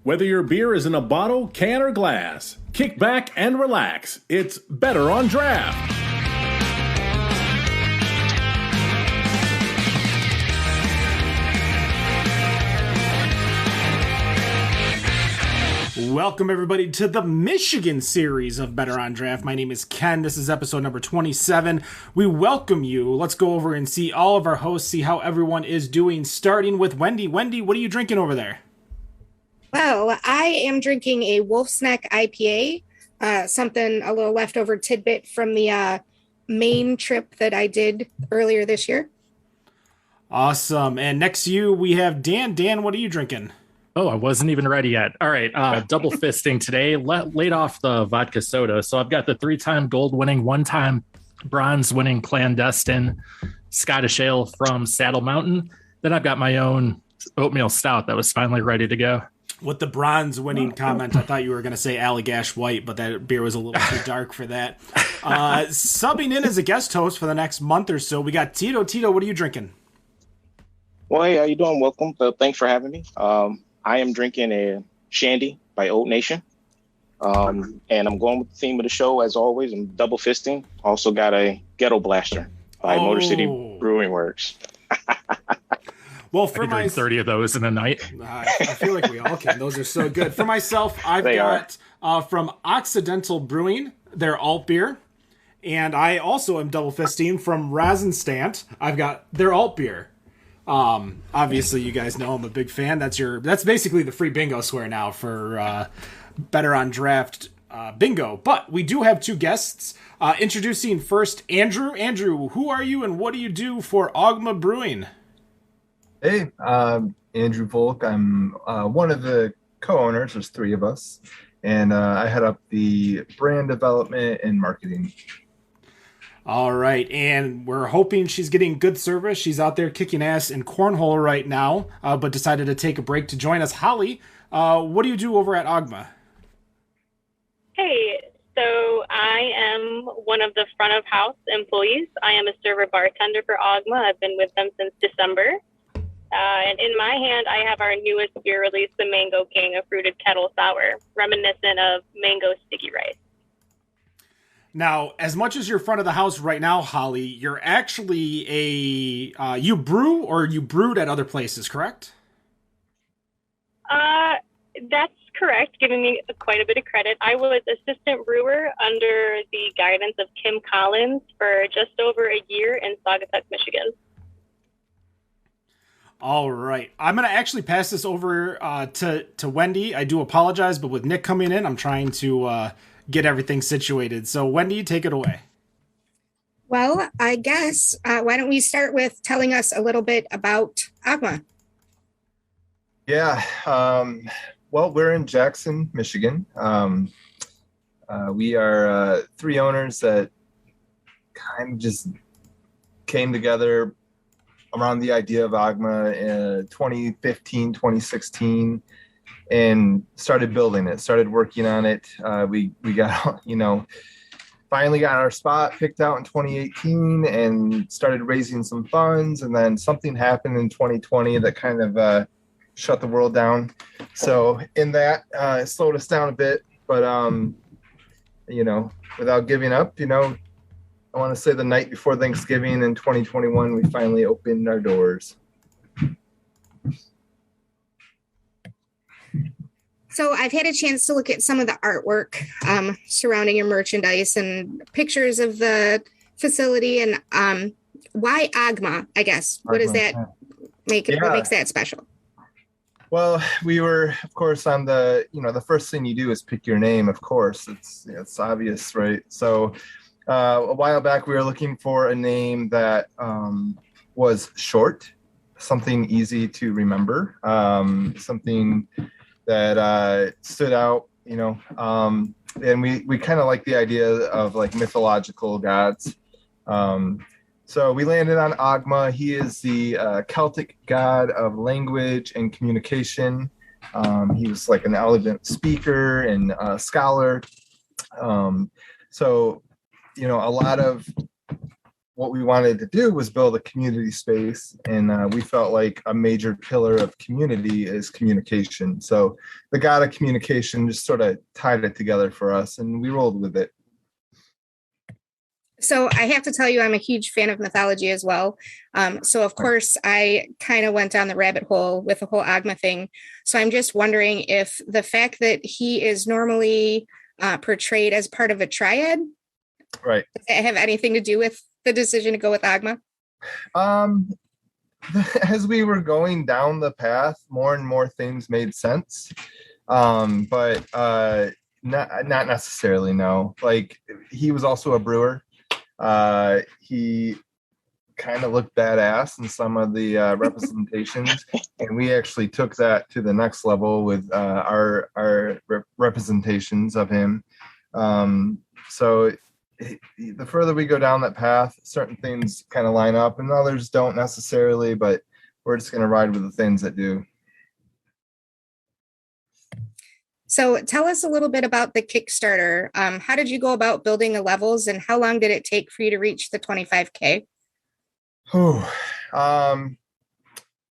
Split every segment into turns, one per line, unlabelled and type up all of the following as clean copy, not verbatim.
Whether your beer is in a bottle, can, or glass, kick back and relax. It's Better on Draft.
Welcome, everybody, to the Michigan series of Better on Draft. My name is Ken. This is episode number 27. We welcome you. Let's go over and see all of our hosts, see how everyone is doing, starting with Wendy. Wendy, what are you drinking over there?
Well, I am drinking a Wolf's Neck IPA, something, a little leftover tidbit from the Maine trip that I did earlier this year.
Awesome. And next to you, we have Dan. Dan, what are you drinking?
Oh, I wasn't even ready yet. All right. Double fisting today. Laid off the vodka soda. So I've got the 3-time gold winning, 1-time bronze winning clandestine Scottish ale from Saddle Mountain. Then I've got my own oatmeal stout that was finally ready to go.
With the bronze winning comment, I thought you were going to say Allagash White, but that beer was a little too dark for that. Subbing in as a guest host for the next month or so, we got Tito. Tito, what are you drinking?
Well, hey, how you doing? Welcome. Thanks for having me. I am drinking a Shandy by Old Nation. And I'm going with the theme of the show, as always. I'm double fisting. Also got a Ghetto Blaster by Motor City Brewing Works.
Well, for
I drink 30 of those in a night.
I feel like we all can. Those are so good. For myself, I've got from Occidental Brewing, their alt beer. And I also am double fisting from Rasenstant. I've got their alt beer. Obviously you guys know I'm a big fan. That's basically the free bingo swear now for Better on Draft bingo. But we do have two guests. Introducing first Andrew. Andrew, who are you and what do you do for Ogma Brewing?
Hey, Andrew Volk. I'm one of the co-owners. There's 3 of us, and I head up the brand development and marketing.
All right, and we're hoping she's getting good service. She's out there kicking ass in cornhole right now, but decided to take a break to join us. Holly, what do you do over at Ogma?
Hey, so I am one of the front of house employees. I am a server bartender for Ogma. I've been with them since December. And in my hand, I have our newest beer release, the Mango King, a fruited kettle sour, reminiscent of mango sticky rice.
Now, as much as you're front of the house right now, Holly, you're actually you brew or you brewed at other places, correct?
That's correct, giving me quite a bit of credit. I was assistant brewer under the guidance of Kim Collins for just over a year in Saugatuck, Michigan.
All right. I'm going to actually pass this over to Wendy. I do apologize, but with Nick coming in, I'm trying to get everything situated. So, Wendy, take it away.
Well, I guess, why don't we start with telling us a little bit about Ogma?
Yeah. Well, we're in Jackson, Michigan. We are 3 owners that kind of just came together around the idea of Ogma in 2015, 2016, and started building it, started working on it. We got, finally got our spot picked out in 2018 and started raising some funds. And then something happened in 2020 that kind of shut the world down. So in that, it slowed us down a bit, but, without giving up, I want to say the night before Thanksgiving in 2021, we finally opened our doors.
So I've had a chance to look at some of the artwork surrounding your merchandise and pictures of the facility. And why Ogma, I guess? What does that make it? What makes that special?
Well, we were, of course, on the first thing you do is pick your name, of course. It's obvious, right? So a while back, we were looking for a name that was short, something easy to remember, something that stood out, and we kind of like the idea of like mythological gods. So we landed on Ogma. He is the Celtic god of language and communication. He was like an elegant speaker and scholar. So a lot of what we wanted to do was build a community space, and we felt like a major pillar of community is communication. So the God of communication just sort of tied it together for us, and we rolled with it.
So I have to tell you, I'm a huge fan of mythology as well. So of course, I kind of went down the rabbit hole with the whole Ogma thing. So I'm just wondering if the fact that he is normally portrayed as part of a triad,
right,
does that have anything to do with the decision to go with Ogma?
As we were going down the path, more and more things made sense. But not necessarily, no. Like, he was also a brewer. He kind of looked badass in some of the representations, and we actually took that to the next level with our representations of him. So the further we go down that path, certain things kind of line up and others don't necessarily, but we're just going to ride with the things that do.
So tell us a little bit about the Kickstarter. How did you go about building the levels, and how long did it take for you to reach the 25K?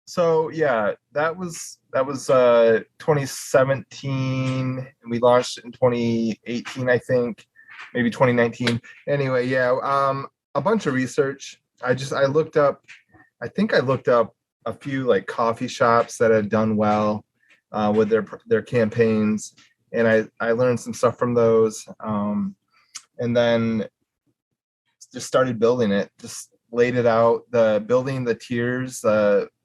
So yeah, that was 2017, and we launched in 2018, I think, maybe 2019. Anyway, yeah, a bunch of research. I looked up a few like coffee shops that had done well with their campaigns, and I learned some stuff from those, and then just started building it. Just laid it out. Building the tiers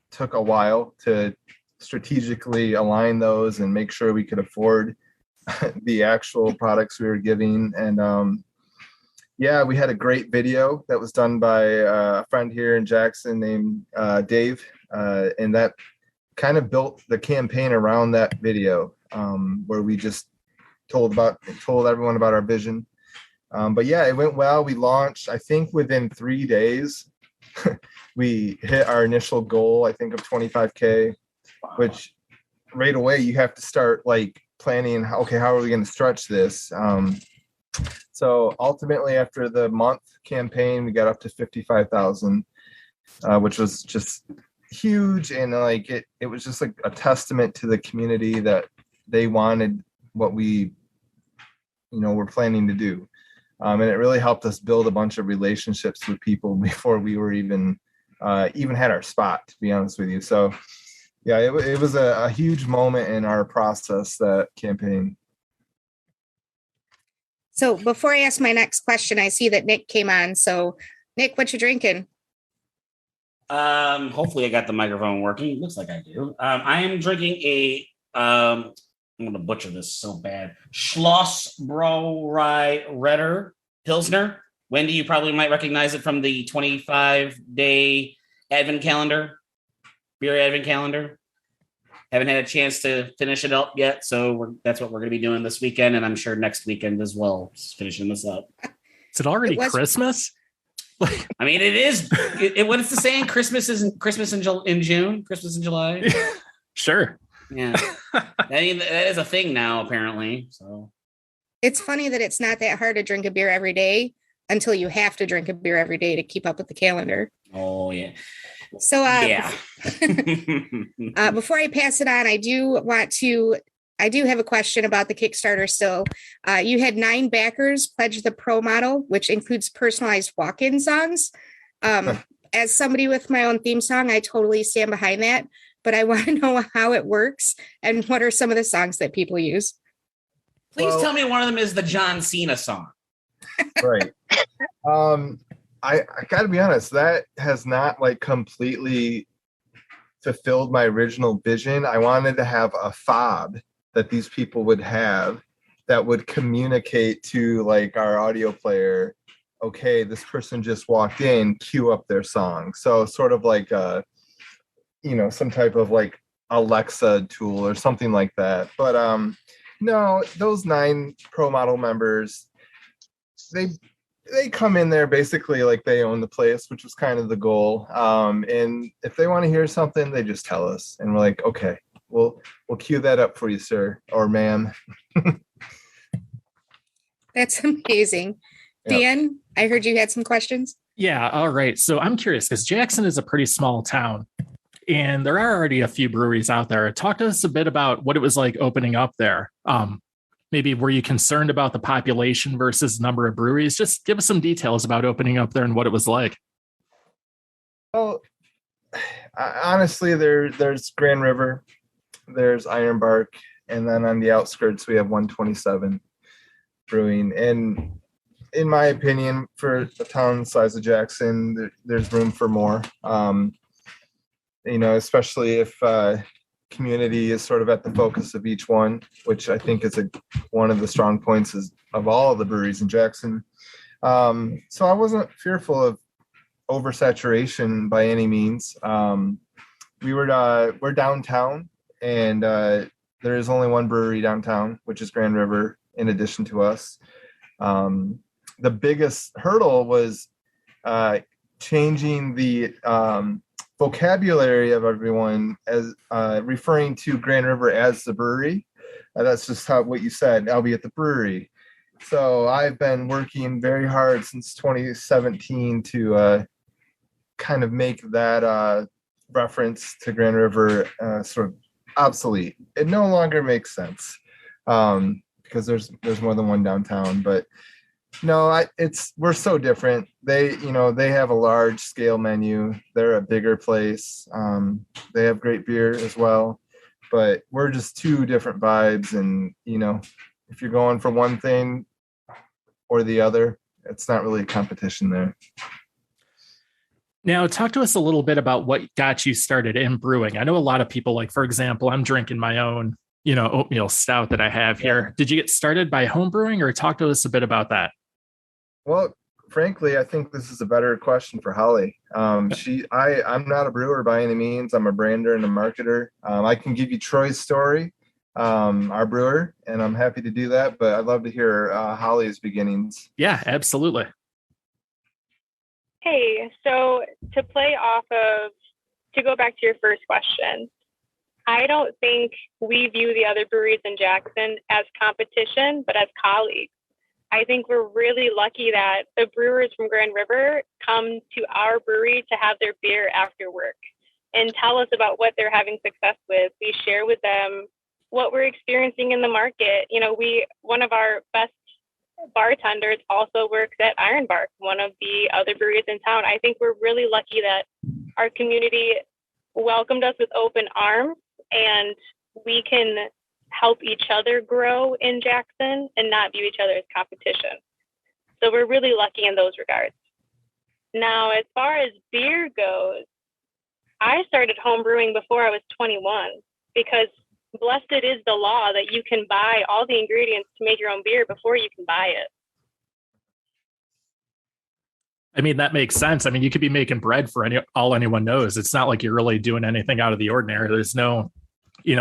took a while to strategically align those and make sure we could afford the actual products we were giving. And yeah, we had a great video that was done by a friend here in Jackson named Dave, and that kind of built the campaign around that video, where we just told everyone about our vision. But yeah, it went well. We launched, I think within 3 days, we hit our initial goal, I think, of 25K, which right away you have to start like planning, okay, how are we going to stretch this? So ultimately, after the month campaign, we got up to 55,000, which was just huge. And like, it was just like a testament to the community that they wanted what we, were planning to do. And it really helped us build a bunch of relationships with people before we were even had our spot, to be honest with you. So yeah, it was a huge moment in our process, that campaign.
So before I ask my next question, I see that Nick came on. So Nick, what you drinking?
Hopefully I got the microphone working. Looks like I do. I am drinking I'm going to butcher this so bad. Schloss Brauerei Redder Pilsner. Wendy, you probably might recognize it from the 25-day advent calendar, beer advent calendar. Haven't had a chance to finish it up yet, so that's what we're going to be doing this weekend, and I'm sure next weekend as well, just finishing this up.
Is it already Christmas?
I mean, it is. What it's the saying? Christmas in June, Christmas in July.
Sure.
Yeah, that is a thing now, apparently. So
it's funny that it's not that hard to drink a beer every day until you have to drink a beer every day to keep up with the calendar.
Oh yeah.
So
yeah.
Before I pass it on, I do have a question about the Kickstarter still. You had 9 backers pledge the Pro model, which includes personalized walk-in songs. As somebody with my own theme song, I totally stand behind that, but I want to know how it works and what are some of the songs that people use.
Please tell me one of them is the John Cena song.
Right. I got to be honest, that has not like completely fulfilled my original vision. I wanted to have a fob that these people would have that would communicate to like our audio player, okay, this person just walked in, cue up their song. So sort of like some type of like Alexa tool or something like that. But no, those 9 Pro model members, they come in there basically like they own the place, which was kind of the goal. And if they want to hear something, they just tell us, and we're like, okay, we'll cue that up for you, sir or ma'am.
That's amazing. Yep. Dan, I heard you had some questions.
Yeah, all right. So I'm curious because Jackson is a pretty small town and there are already a few breweries out there. Talk to us a bit about what it was like opening up there. Maybe were you concerned about the population versus number of breweries? Just give us some details about opening up there and what it was like.
Well, honestly, there's Grand River, there's Ironbark, and then on the outskirts we have 127 Brewing. And in my opinion, for a town the size of Jackson, there's room for more. Especially if community is sort of at the focus of each one, which I think is one of the strong points of all of the breweries in Jackson. So I wasn't fearful of oversaturation by any means. We're downtown, and there is only one brewery downtown, which is Grand River, in addition to us. The biggest hurdle was changing the vocabulary of everyone as referring to Grand River as the brewery. That's just what you said, I'll be at the brewery. So I've been working very hard since 2017 to kind of make that reference to Grand River sort of obsolete. It no longer makes sense because there's more than one downtown. But no, we're so different. They have a large scale menu. They're a bigger place. They have great beer as well, but we're just two different vibes. And if you're going for one thing or the other, it's not really a competition there.
Now, talk to us a little bit about what got you started in brewing. I know a lot of people, like, for example, I'm drinking my own, oatmeal stout that I have here. Did you get started by home brewing, or talk to us a bit about that?
Well, frankly, I think this is a better question for Holly. I'm not a brewer by any means. I'm a brander and a marketer. I can give you Troy's story, our brewer, and I'm happy to do that, but I'd love to hear Holly's beginnings.
Yeah, absolutely.
Hey, so to go back to your first question, I don't think we view the other breweries in Jackson as competition, but as colleagues. I think we're really lucky that the brewers from Grand River come to our brewery to have their beer after work and tell us about what they're having success with. We share with them what we're experiencing in the market. One of our best bartenders also works at Ironbark, one of the other breweries in town. I think we're really lucky that our community welcomed us with open arms, and we can help each other grow in Jackson and not view each other as competition. So we're really lucky in those regards. Now, as far as beer goes, I started home brewing before I was 21 because blessed is the law that you can buy all the ingredients to make your own beer before you can buy it.
I mean, that makes sense. I mean, you could be making bread for all anyone knows. It's not like you're really doing anything out of the ordinary. There's no,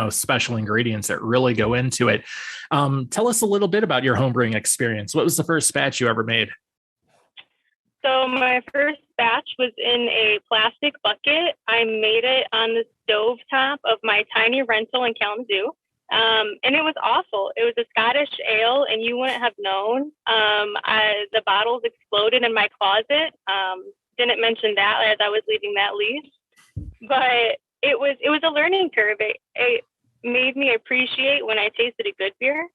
special ingredients that really go into it. Tell us a little bit about your homebrewing experience. What was the first batch you ever made?
So my first batch was in a plastic bucket. I made it on the stove top of my tiny rental in Kalamazoo. And it was awful. It was a Scottish ale, and you wouldn't have known. The bottles exploded in my closet. Didn't mention that as I was leaving that lease. But it was a learning curve. It made me appreciate when I tasted a good beer,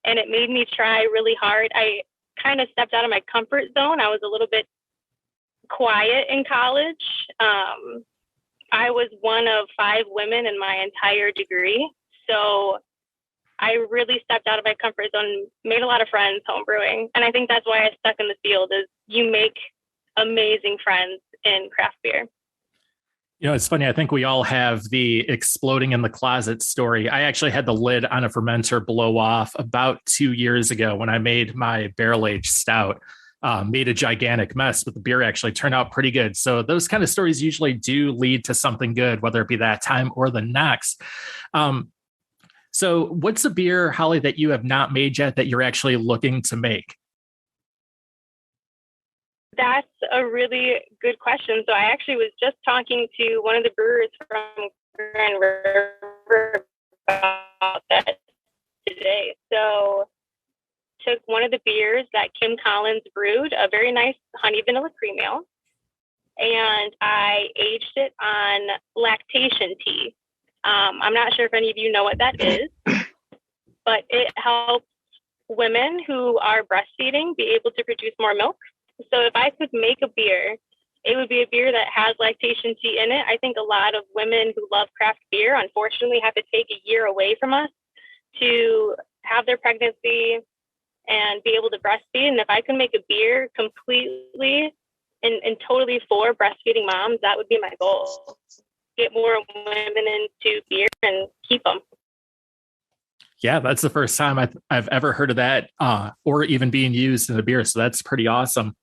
and it made me try really hard. I kind of stepped out of my comfort zone. I was a little bit quiet in college. I was one of 5 women in my entire degree. So I really stepped out of my comfort zone, made a lot of friends home brewing. And I think that's why I stuck in the field, is you make amazing friends in craft beer.
It's funny. I think we all have the exploding in the closet story. I actually had the lid on a fermenter blow off about 2 years ago when I made my barrel-aged stout. Made a gigantic mess, but the beer actually turned out pretty good. So those kind of stories usually do lead to something good, whether it be that time or the next. So what's a beer, Holly, that you have not made yet that you're actually looking to make?
That's a really good question. So I actually was just talking to one of the brewers from Grand River about that today. So took one of the beers that Kim Collins brewed, a very nice honey vanilla cream ale. and I aged it on lactation tea. I'm not sure if any of you know what that is, but it helps women who are breastfeeding be able to produce more milk. So if I could make a beer, it would be a beer that has lactation tea in it. I think a lot of women who love craft beer, unfortunately, have to take a year away from us to have their pregnancy and be able to breastfeed. And if I can make a beer completely and totally for breastfeeding moms, that would be my goal. Get more women into beer and keep them.
Yeah, that's the first time I've ever heard of that, or even being used in a beer. So that's pretty awesome.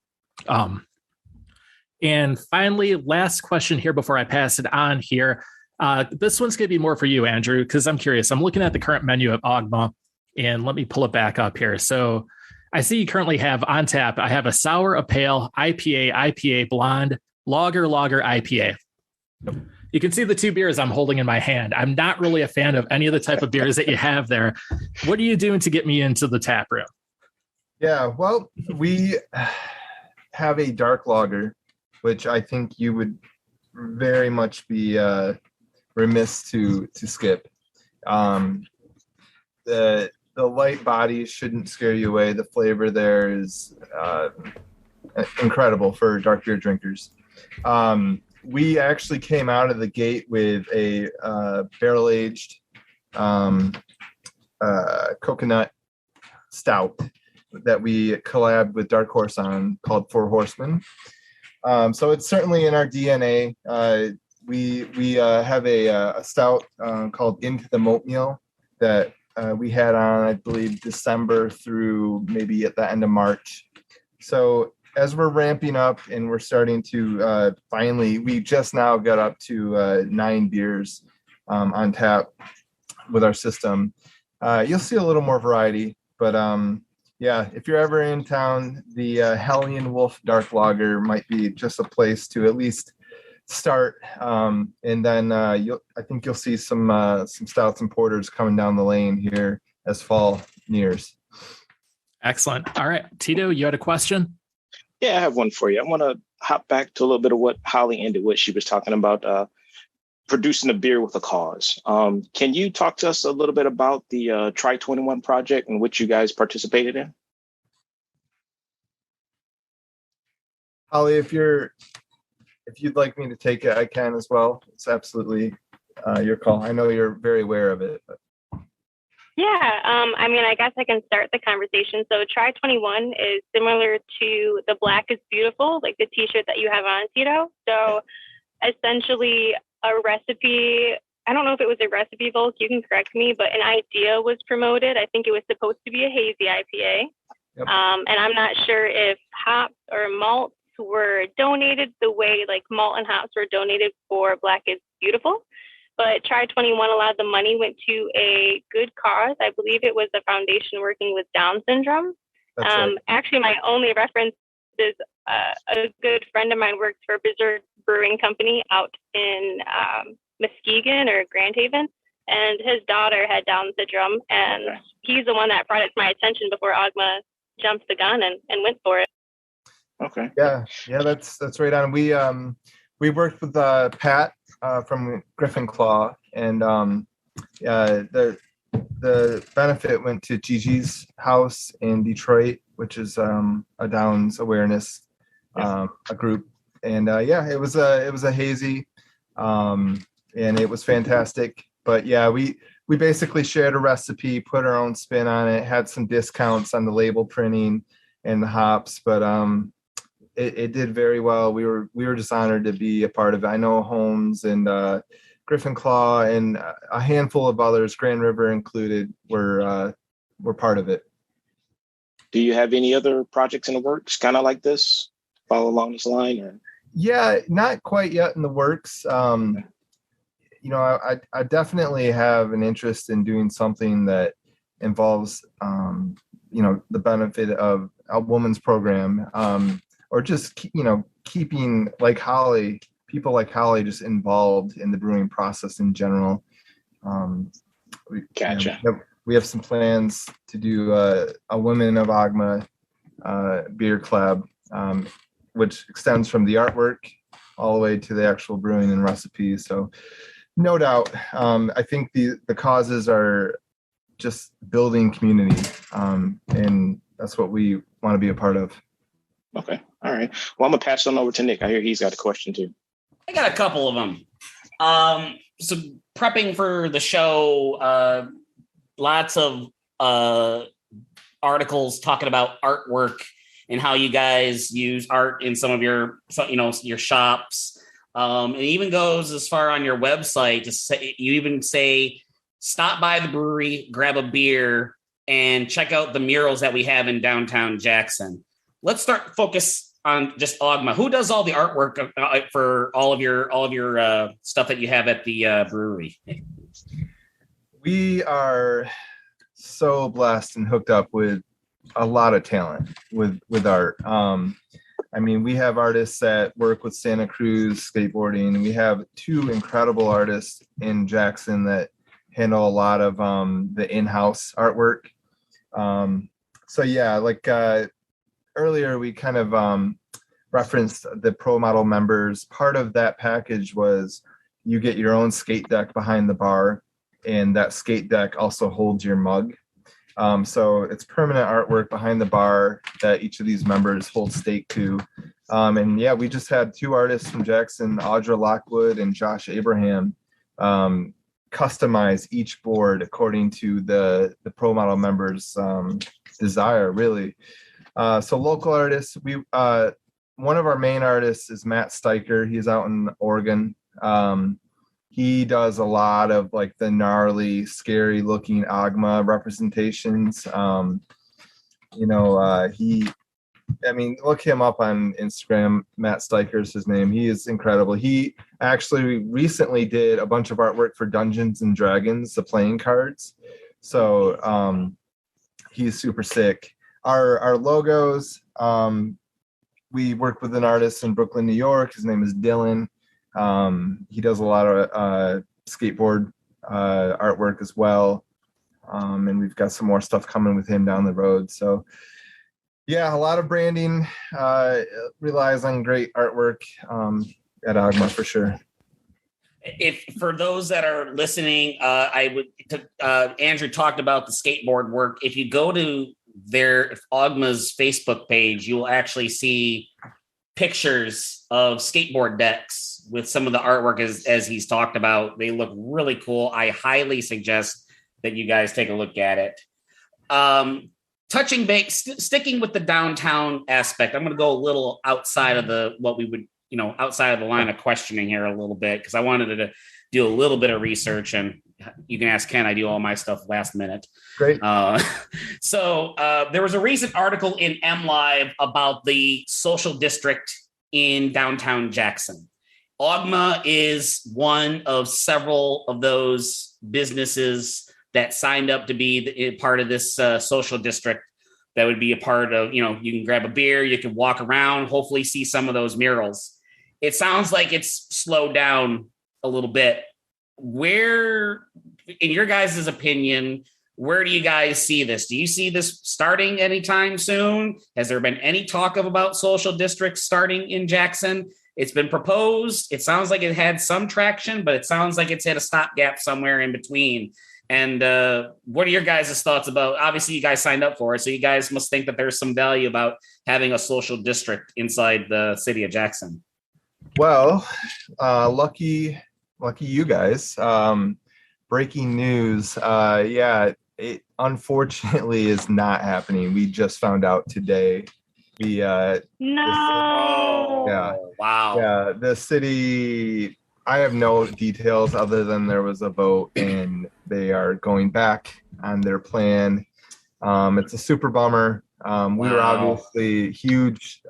And finally, last question here before I pass it on here. This one's going to be more for you, Andrew, because I'm curious. I'm looking at the current menu at Ogma, and let me pull it back up here. So I see you currently have on tap, I have a sour, a pale, IPA, blonde, lager, IPA. You can see the two beers I'm holding in my hand. I'm not really a fan of any of the type of beers that you have there. What are you doing to get me into the tap room?
Yeah, well, we have a dark lager, which I think you would very much be remiss to skip. The light body shouldn't scare you away. The flavor there is incredible for dark beer drinkers. We actually came out of the gate with a barrel-aged coconut stout that we collabed with Dark Horse on, called Four Horsemen. So it's certainly in our DNA. We have a stout called Into the Moat Meal that we had on, I believe, December through maybe at the end of March. So as we're ramping up and we're starting to finally, we just now got up to 9 beers on tap with our system. You'll see a little more variety, but yeah, if you're ever in town, the Hellion Wolf Dark Lager might be just a place to at least start, and then I think you'll see some stouts and porters coming down the lane here as fall nears.
Excellent. All right, Tito, you had a question?
Yeah, I have one for you. I want to hop back to a little bit of what Holly ended with. She was talking about producing a beer with a cause. Can you talk to us a little bit about the Try 21 project in which you guys participated in?
Holly, if you'd like me to take it, I can as well. It's absolutely your call. I know you're very aware of it. But.
Yeah, I mean, I guess I can start the conversation. So Try 21 is similar to the Black is Beautiful, like the t-shirt that you have on, Tito. So essentially a recipe, I don't know if it was a recipe, Volks, you can correct me, but an idea was promoted. I think it was supposed to be a hazy IPA. Yep. And I'm not sure if hops or malts were donated the way like malt and hops were donated for Black is Beautiful. But Try 21, a lot of the money went to a good cause. I believe it was a foundation working with Down syndrome. Right. Actually, my only reference is a good friend of mine works for Berserk Brewing Company out in Muskegon or Grand Haven, and his daughter had Down syndrome, and he's the one that brought it to my attention before Ogma jumped the gun and went for it.
Okay.
Yeah, that's right on. We worked with Pat from Griffin Claw, and the benefit went to Gigi's house in Detroit, which is a Downs awareness a group, and it was a hazy, and it was fantastic. But yeah, we basically shared a recipe, put our own spin on it, had some discounts on the label printing and the hops, but it did very well. We were just honored to be a part of it. I know Holmes and Griffin Claw and a handful of others, Grand River included, were part of it.
Do you have any other projects in the works, kind of like this, follow along this line? Or?
Yeah, not quite yet in the works. I definitely have an interest in doing something that involves, the benefit of a woman's program. Or just, keeping people like Holly just involved in the brewing process in general.
Gotcha.
We have some plans to do a Women of Ogma beer club, which extends from the artwork all the way to the actual brewing and recipes. So no doubt, I think the causes are just building community, and that's what we want to be a part of.
Okay. All right. Well, I'm going to pass on over to Nick. I hear he's got a question too.
I got a couple of them. So prepping for the show, lots of articles talking about artwork and how you guys use art in some of your shops. It even goes as far on your website to say, you even say, stop by the brewery, grab a beer, and check out the murals that we have in downtown Jackson. Let's focus on just Ogma. Who does all the artwork for all of your stuff that you have at the brewery?
We are so blessed and hooked up with a lot of talent with art. I mean, we have artists that work with Santa Cruz skateboarding. We have 2 incredible artists in Jackson that handle a lot of the in-house artwork. So yeah, like earlier we kind of referenced the Pro Model members. Part of that package was you get your own skate deck behind the bar, and that skate deck also holds your mug. So it's permanent artwork behind the bar that each of these members hold stake to. And yeah, we just had 2 artists from Jackson, Audra Lockwood and Josh Abraham, customize each board according to the Pro Model members' desire, really. So local artists, one of our main artists is Matt Steicher. He's out in Oregon. He does a lot of like the gnarly, scary looking Ogma representations. Look him up on Instagram. Matt Steicher is his name. He is incredible. He actually recently did a bunch of artwork for Dungeons and Dragons, the playing cards. So he's super sick. Our logos, we work with an artist in Brooklyn, New York. His name is Dylan. He does a lot of skateboard artwork as well. And we've got some more stuff coming with him down the road. So yeah, a lot of branding relies on great artwork at Ogma for sure.
If for those that are listening, Andrew talked about the skateboard work. If you go to Ogma's Facebook page, you will actually see pictures of skateboard decks with some of the artwork as he's talked about. They look really cool. I highly suggest that you guys take a look at it. Touching base, sticking with the downtown aspect, I'm going to go a little outside of outside of the line of questioning here a little bit, because I wanted to do a little bit of research, and you can ask Ken. I do all my stuff last minute.
Great.
So there was a recent article in MLive about the social district in downtown Jackson. Ogma is one of several of those businesses that signed up to be part of this social district that would be a part of, you can grab a beer, you can walk around, hopefully see some of those murals. It sounds like it's slowed down a little bit. Where, in your guys' opinion, where do you guys see this? Do you see this starting anytime soon? Has there been any talk about social districts starting in Jackson? It's been proposed. It sounds like it had some traction, but it sounds like it's hit a stopgap somewhere in between. And what are your guys' thoughts about? Obviously, you guys signed up for it, so you guys must think that there's some value about having a social district inside the city of Jackson.
Well, lucky you guys. Breaking news. It unfortunately is not happening. We just found out today.
No.
Wow.
Yeah, the city, I have no details other than there was a vote and they are going back on their plan. It's a super bummer. We were obviously huge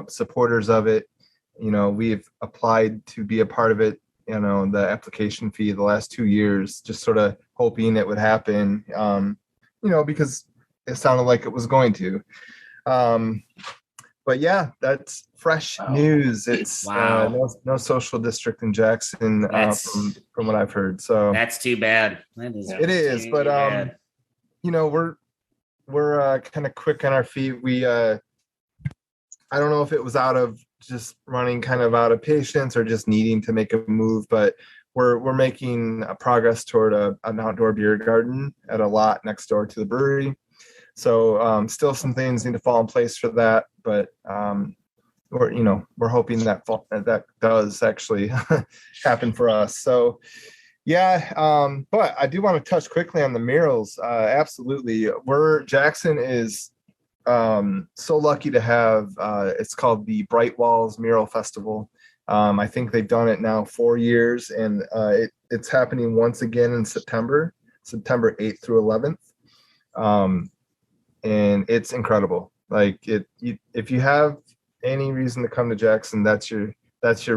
supporters of it. We've applied to be a part of it, the application fee the last 2 years, just sort of hoping it would happen, because it sounded like it was going to. But yeah, that's fresh news. It's no social district in Jackson from what I've heard. So
that's too bad.
It is, but we're kind of quick on our feet. We I don't know if it was out of just running kind of out of patience or just needing to make a move, but we're making a progress toward an outdoor beer garden at a lot next door to the brewery. So still some things need to fall in place for that, but we're hoping that that does actually happen for us. So yeah, but I do want to touch quickly on the murals. Absolutely, Jackson is so lucky to have. It's called the Bright Walls Mural Festival. I think they've done it now 4 years, and it's happening once again in September 8th through 11th. And it's incredible. Like if you have any reason to come to Jackson, that's your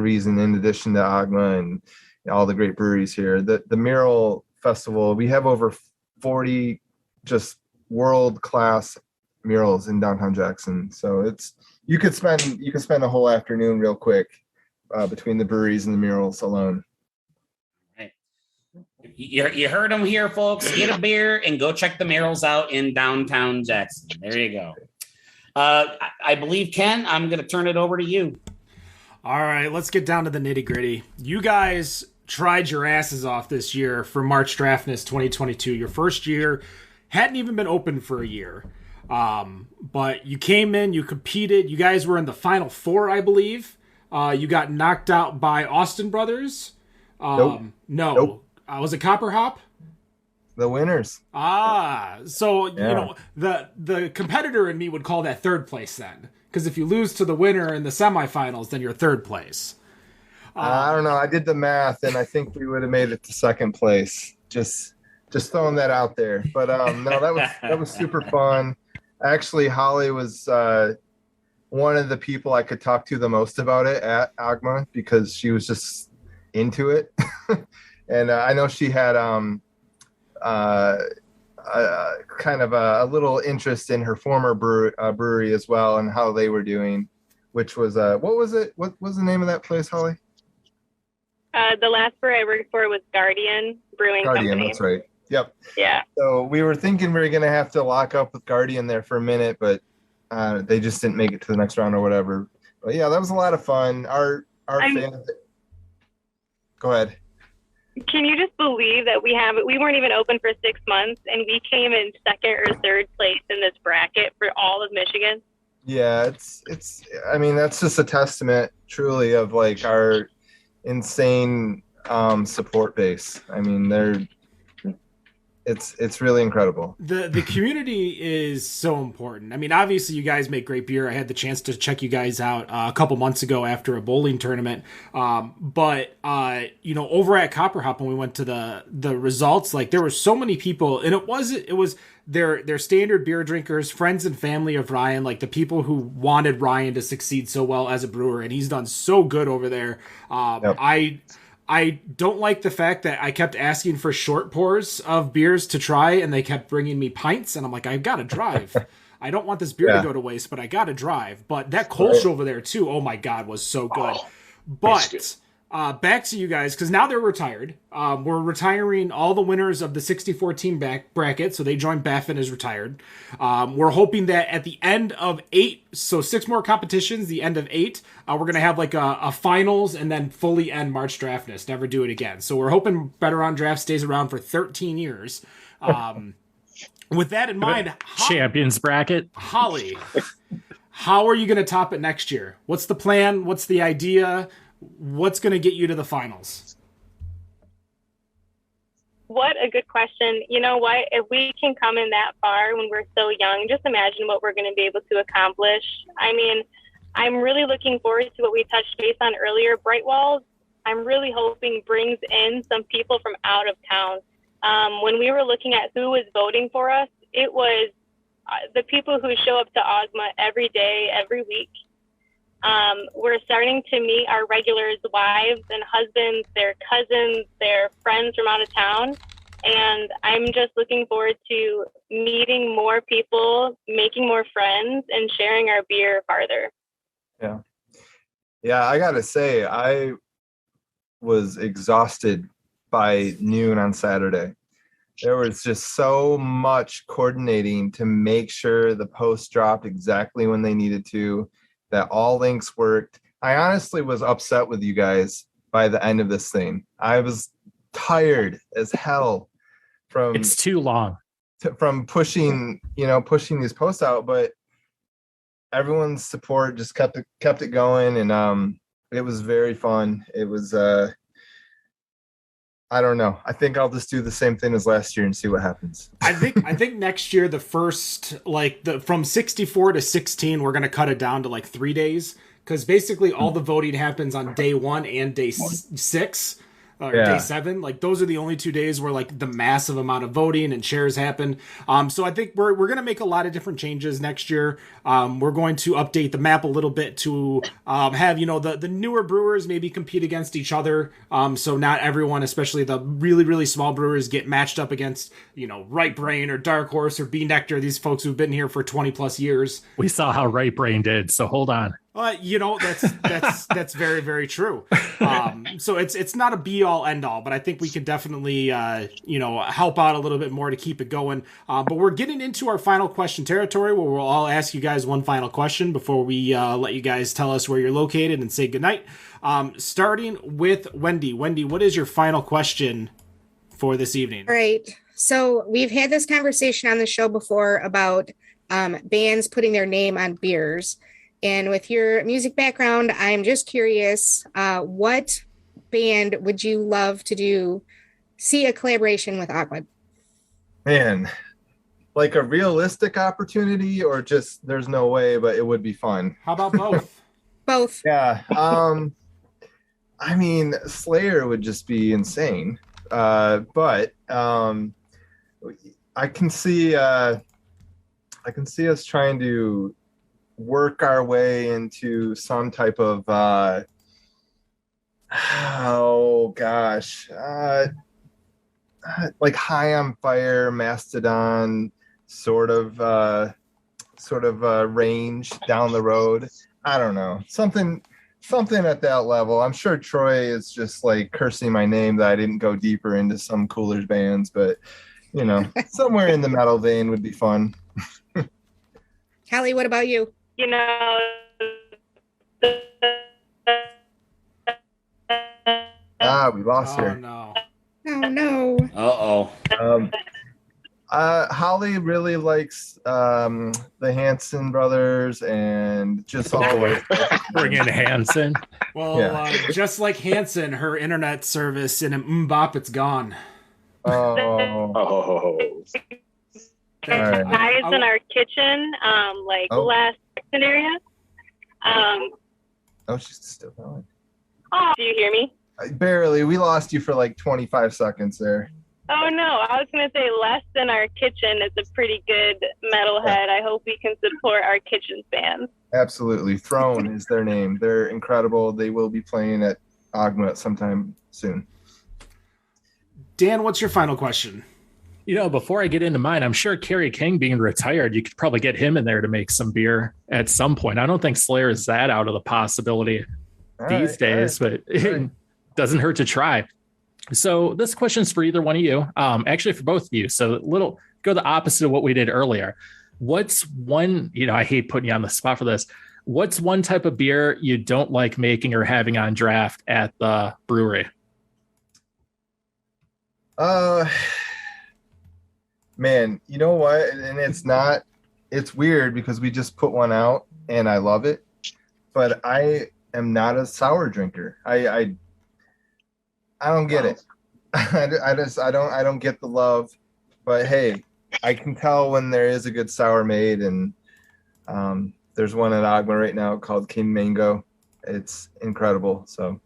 reason. In addition to Ogma and all the great breweries here, the Mural Festival, we have over 40 just world-class murals in downtown Jackson. So you could spend a whole afternoon real quick between the breweries and the murals alone.
You heard them here, folks. Get a beer and go check the murals out in downtown Jackson. There you go. I believe, Ken, I'm going to turn it over to you.
All right, let's get down to the nitty gritty. You guys tried your asses off this year for March Draftness 2022. Your first year hadn't even been open for a year. But you came in, you competed. You guys were in the final four, I believe. You got knocked out by Austin Brothers.
Nope.
No. Was it Copper Hop?
The winners.
So
yeah.
The competitor in me would call that third place then, because if you lose to the winner in the semifinals, then you're third place.
I don't know. I did the math, and I think we would have made it to second place. Just throwing that out there. But no, that was super fun. Actually, Holly was one of the people I could talk to the most about it at Ogma, because she was just into it. And I know she had kind of a little interest in her former brewery as well, and how they were doing, which was what was it? What was the name of that place, Holly?
The last brewery I worked for was Guardian Brewing Company.
That's right. Yep.
Yeah.
So we were thinking we were going to have to lock up with Guardian there for a minute, but they just didn't make it to the next round or whatever. But yeah, that was a lot of fun. Our fans. Go ahead.
Can you just believe that we weren't even open for 6 months, and we came in second or third place in this bracket for all of Michigan?
Yeah, it's. I mean, that's just a testament, truly, of like our insane support base. I mean, it's really incredible.
The community is so important. I mean, obviously you guys make great beer. I had the chance to check you guys out a couple months ago after a bowling tournament. But over at Copper Hop, when we went to the results, like there were so many people, and it was their standard beer drinkers, friends and family of Ryan, like the people who wanted Ryan to succeed so well as a brewer, and he's done so good over there. Yep. I don't like the fact that I kept asking for short pours of beers to try, and they kept bringing me pints, and I'm like, I've got to drive. I don't want this beer to go to waste, but I got to drive. But that Kolsch over there, too, oh my God, was so good. But back to you guys, because now they're retired. We're retiring all the winners of the 64-team bracket, so they joined Baffin as retired. We're hoping that at the end of 8, so 6 more competitions, the end of 8, we're going to have like a finals and then fully end March Draftness, never do it again. So we're hoping Better on Draft stays around for 13 years. With that in mind,
champions bracket.
Holly, how are you going to top it next year? What's the plan? What's the idea? What's going to get you to the finals?
What a good question. You know what? If we can come in that far when we're so young, just imagine what we're going to be able to accomplish. I mean, I'm really looking forward to what we touched base on earlier. Bright Walls, I'm really hoping brings in some people from out of town. When we were looking at who was voting for us, it was the people who show up to Ogma every day, every week. We're starting to meet our regulars' wives and husbands, their cousins, their friends from out of town. And I'm just looking forward to meeting more people, making more friends, and sharing our beer farther.
Yeah. Yeah, I got to say, I was exhausted by noon on Saturday. There was just so much coordinating to make sure the post dropped exactly when they needed to, that all links worked. I honestly was upset with you guys by the end of this thing. I was tired as hell from
It's too long.
From pushing these posts out, but everyone's support just kept it going, and it was very fun. It was I don't know. I think I'll just do the same thing as last year and see what happens.
I think next year the first from 64 to 16 we're gonna cut it down to 3 days, because basically all the voting happens on day 1 and day 6. Or day 7, those are the only 2 days where the massive amount of voting and shares happen. So I think we're going to make a lot of different changes next year. We're going to update the map a little bit to have the newer brewers maybe compete against each other. So not everyone, especially the really really small brewers, get matched up against Right Brain or Dark Horse or Bee Nectar. These folks who've been here for 20 plus years.
We saw how Right Brain did, so hold on.
That's very, very true. So it's not a be all end all, but I think we can definitely help out a little bit more to keep it going. But we're getting into our final question territory, where we'll all ask you guys one final question before we let you guys tell us where you're located and say goodnight. Starting with Wendy. Wendy, what is your final question for this evening?
All right. So we've had this conversation on the show before about bands putting their name on beers. And with your music background, I'm just curious, what band would you love to see a collaboration with Ogma?
Man, a realistic opportunity, or just there's no way, but it would be fun?
How about both?
Both.
Yeah. I mean, Slayer would just be insane. But I can see us trying to work our way into some type of high on fire Mastodon sort of range down the road. I don't know, something at that level. I'm sure Troy is just cursing my name that I didn't go deeper into some cooler bands, but somewhere in the metal vein would be fun.
Callie, what about you?
We lost her.
Oh no.
Uh-oh.
Holly really likes the Hanson brothers, and just always
bring in Hanson.
Well, just like Hanson, her internet service in Mbop, it's gone.
Oh.
Guys in our kitchen, last area.
She's still going.
Oh, do you hear me?
Barely. We lost you for 25 seconds there.
Oh no, I was gonna say less than our kitchen is a pretty good metalhead. I hope we can support our kitchen fans.
Absolutely. Throne is their name. They're incredible. They will be playing at Ogma sometime soon.
Dan, what's your final question?
Before I get into mine, I'm sure Kerry King being retired, you could probably get him in there to make some beer at some point. I don't think Slayer is that out of the possibility these days, but it doesn't hurt to try. So this question is for either one of you, actually for both of you. So go the opposite of what we did earlier. What's one, I hate putting you on the spot for this. What's one type of beer you don't like making or having on draft at the brewery?
Man, you know what? And it's weird because we just put one out and I love it, but I am not a sour drinker. I don't get it. I don't get the love, but hey, I can tell when there is a good sour made, and there's one at Ogma right now called King Mango. It's incredible. So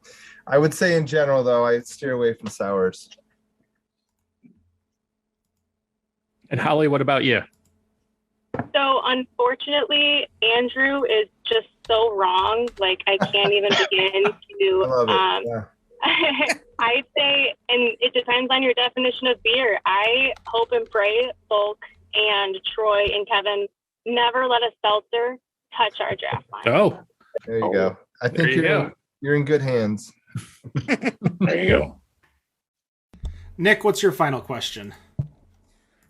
I would say in general, though, I steer away from sours.
And Holly, what about you?
So unfortunately, Andrew is just so wrong. I can't even begin to.
I love it. Yeah.
I'd say, and it depends on your definition of beer. I hope and pray Volks and Troy and Kevin never let a seltzer touch our draft line.
Oh,
there you go. I think you're in good hands.
There you go.
Nick, what's your final question?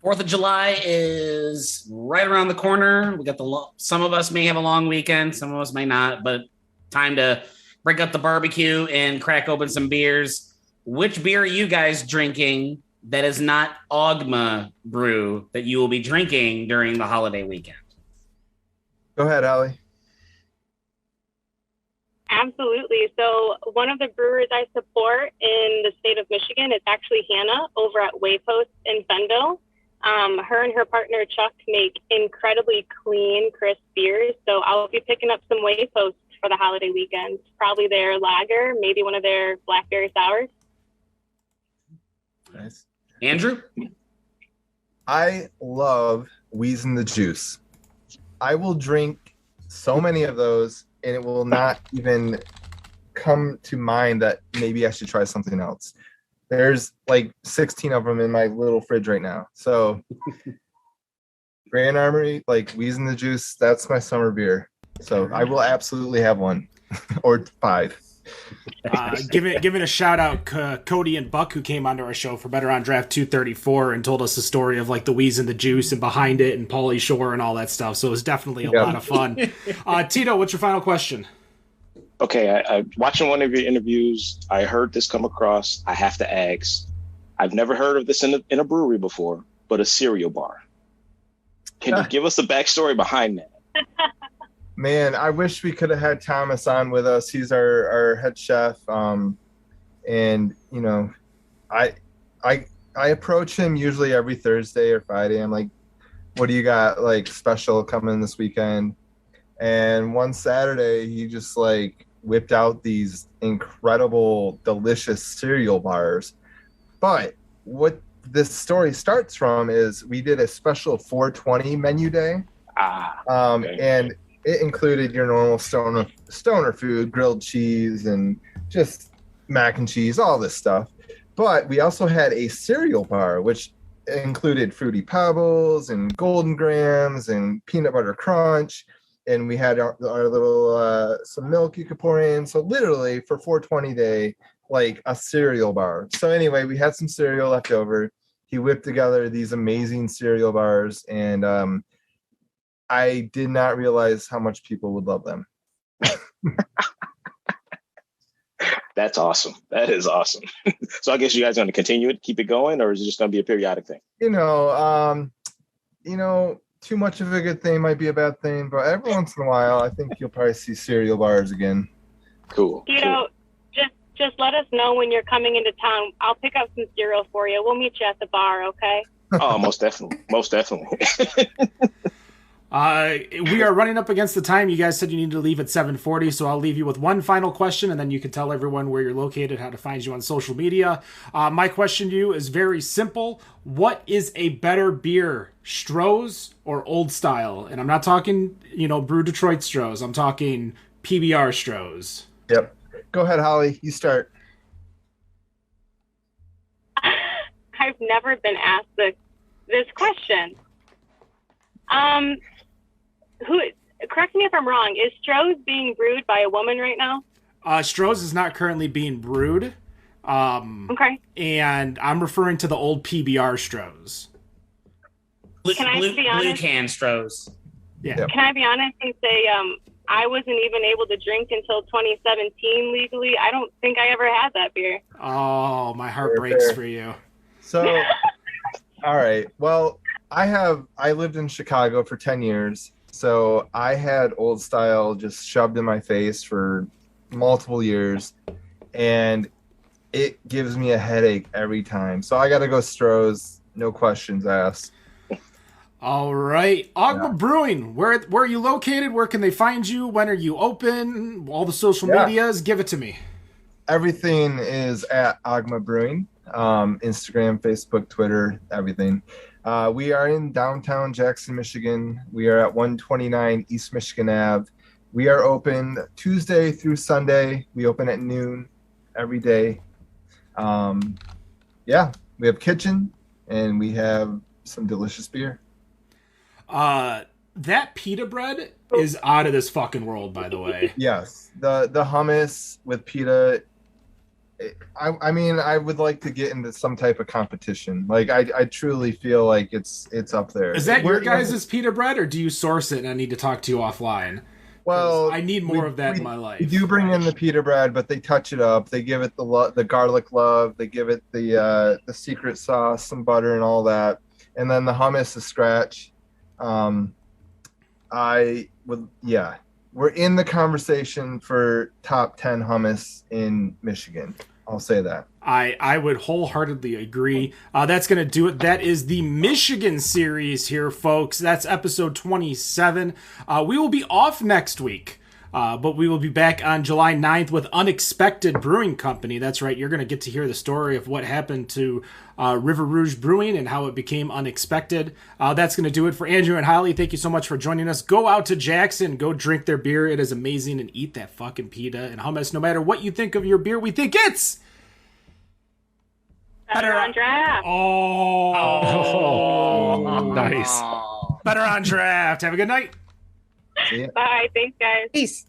4th of July is right around the corner. We got some of us may have a long weekend, some of us may not, but time to break up the barbecue and crack open some beers. Which beer are you guys drinking that is not Ogma Brew that you will be drinking during the holiday weekend?
Go ahead, Allie.
Absolutely. So one of the brewers I support in the state of Michigan is actually Hannah over at Waypost in Fenville. Her and her partner Chuck make incredibly clean, crisp beers. So I'll be picking up some Waypost for the holiday weekend. Probably their lager, maybe one of their blackberry sours.
Nice.
Andrew?
I love Wheezin' the Juice. I will drink so many of those, and it will not even come to mind that maybe I should try something else. There's like 16 of them in my little fridge right now. So Grand Armory, like Wheezin' the Juice, that's my summer beer. So I will absolutely have one or 5.
Giving a shout out Cody and Buck, who came onto our show for Better on Draft 234 and told us the story of like the Wheezin' the Juice and behind it and Pauly Shore and all that stuff. So it was definitely a lot of fun. Tito, what's your final question?
Okay, I watching one of your interviews, I heard this come across. I have to ask. I've never heard of this in a brewery before, but a cereal bar. Can you give us the backstory behind that?
Man, I wish we could have had Thomas on with us. He's our head chef. And you know, I approach him usually every Thursday or Friday. I'm like, what do you got like special coming this weekend? And one Saturday he just like whipped out these incredible, delicious cereal bars. But what this story starts from is we did a special 420 menu day.
Okay.
And it included your normal stoner food, grilled cheese, and just mac and cheese, all this stuff. But we also had a cereal bar, which included Fruity Pebbles and Golden Grams and Peanut Butter Crunch. And we had our little some milk you could pour in. So literally for 420 day, like a cereal bar. So anyway, we had some cereal left over. He whipped together these amazing cereal bars, and I did not realize how much people would love them.
That's awesome. That is awesome. So I guess you guys are going to continue it, keep it going, or is it just going to be a periodic thing? Too much of a good thing might be a bad thing, but every once in a while, I think you'll probably see cereal bars again. Cool.
Just let us know when you're coming into town. I'll pick up some cereal for you. We'll meet you at the bar, okay?
Oh, most definitely. Most definitely.
We are running up against the time. You guys said you need to leave at 7:40, so I'll leave you with one final question, and then you can tell everyone where you're located, how to find you on social media. My question to you is very simple. What is a better beer, Stroh's or Old Style? And I'm not talking, Brew Detroit Stroh's. I'm talking PBR Stroh's.
Yep. Go ahead, Holly. You start.
I've never been asked this question. Correct me if I'm wrong. Is Stroh's being brewed by a woman right now?
Stroh's is not currently being brewed.
Okay.
And I'm referring to the old PBR Stroh's.
Can I be honest?
Blue can Stroh's.
Yeah.
Yep.
Can I be honest and say I wasn't even able to drink until 2017 legally? I don't think I ever had that beer.
Oh, my heart breaks for you.
So, all right. Well, I lived in Chicago for 10 years. So I had Old Style just shoved in my face for multiple years, and it gives me a headache every time. So I got to go Stroh's, no questions asked.
All right. Ogma Brewing, where are you located? Where can they find you? When are you open? All the social medias, give it to me.
Everything is at Ogma Brewing. Instagram, Facebook, Twitter, everything. We are in downtown Jackson, Michigan. We are at 129 East Michigan Ave. We are open Tuesday through Sunday. We open at noon every day. We have kitchen, and we have some delicious beer.
That pita bread is out of this fucking world, by the way.
Yes, the hummus with pita. I mean, I would like to get into some type of competition. Like, I truly feel like it's up there.
Is that your guys' pita bread, or do you source it and I need to talk to you offline?
Well,
I need more of that in my life.
We do bring in the pita bread, but they touch it up. They give it the garlic love. They give it the secret sauce, some butter, and all that. And then the hummus is scratch. We're in the conversation for top 10 hummus in Michigan. I'll say that.
I would wholeheartely agree. That's going to do it. That is the Michigan series here, folks. That's episode 27. We will be off next week, but we will be back on July 9th with Unexpected Brewing Company. That's right. You're going to get to hear the story of what happened to River Rouge Brewing and how it became unexpected. That's going to do it for Andrew and Holly. Thank you so much for joining us. Go out to Jackson. Go drink their beer. It is amazing. And eat that fucking pita and hummus. No matter what you think of your beer, we think it's...
Better on draft.
Oh,
nice.
Better on draft. Have a good night.
Bye. Thanks, guys.
Peace.